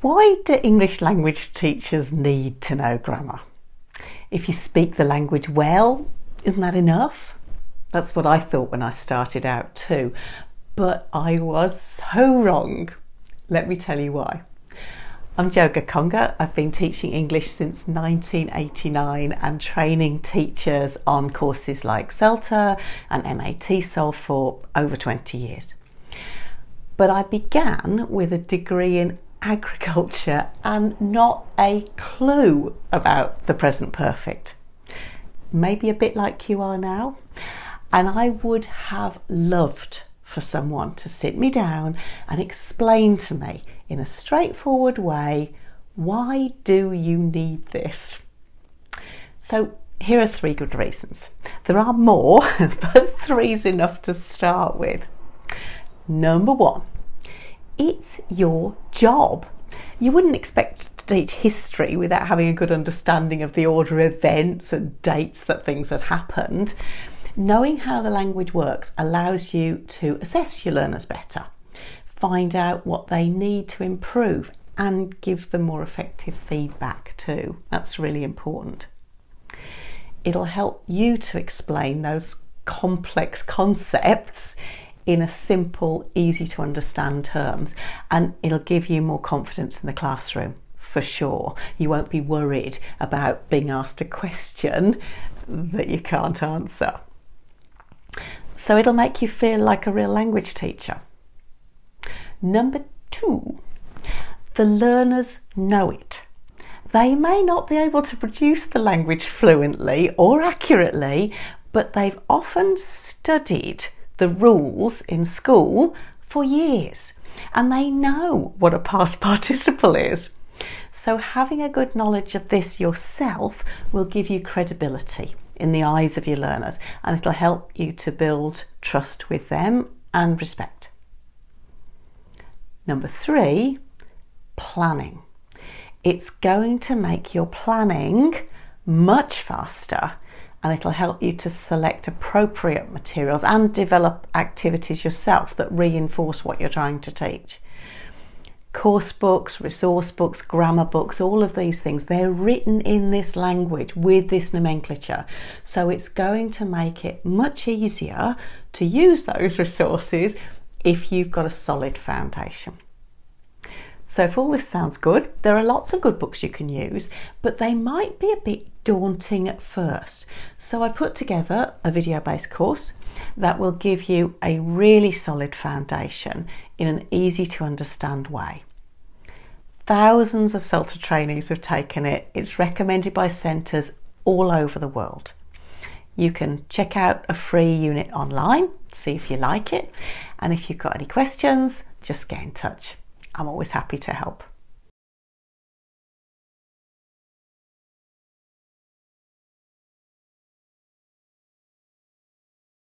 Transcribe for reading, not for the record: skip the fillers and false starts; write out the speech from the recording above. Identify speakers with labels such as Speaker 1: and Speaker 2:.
Speaker 1: Why do English language teachers need to know grammar? If you speak the language well, isn't that enough? That's what I thought when I started out too, but I was so wrong. Let me tell you why. I'm Jo Gakonga. I've been teaching English since 1989 and training teachers on courses like CELTA and MAT-SOL for over 20 years. But I began with a degree in agriculture and not a clue about the present perfect. Maybe a bit like you are now. And I would have loved for someone to sit me down and explain to me in a straightforward way, why do you need this? So here are 3 good reasons. There are more, but 3's enough to start with. Number 1, it's your job. You wouldn't expect to teach history without having a good understanding of the order of events and dates that things had happened. Knowing how the language works allows you to assess your learners better, find out what they need to improve and give them more effective feedback too. That's really important. It'll help you to explain those complex concepts in a simple, easy to understand terms, and it'll give you more confidence in the classroom for sure. You won't be worried about being asked a question that you can't answer. So it'll make you feel like a real language teacher. Number 2, the learners know it. They may not be able to produce the language fluently or accurately, but they've often studied the rules in school for years and they know what a past participle is. So having a good knowledge of this yourself will give you credibility in the eyes of your learners, and it'll help you to build trust with them and respect. Number 3, planning. It's going to make your planning much faster, and it'll help you to select appropriate materials and develop activities yourself that reinforce what you're trying to teach. Course books, resource books, grammar books, all of these things, they're written in this language with this nomenclature. So it's going to make it much easier to use those resources if you've got a solid foundation. So if all this sounds good, there are lots of good books you can use, but they might be a bit daunting at first. So I put together a video-based course that will give you a really solid foundation in an easy to understand way. Thousands of CELTA trainees have taken it. It's recommended by centres all over the world. You can check out a free unit online, see if you like it, and if you've got any questions, just get in touch. I'm always happy to help.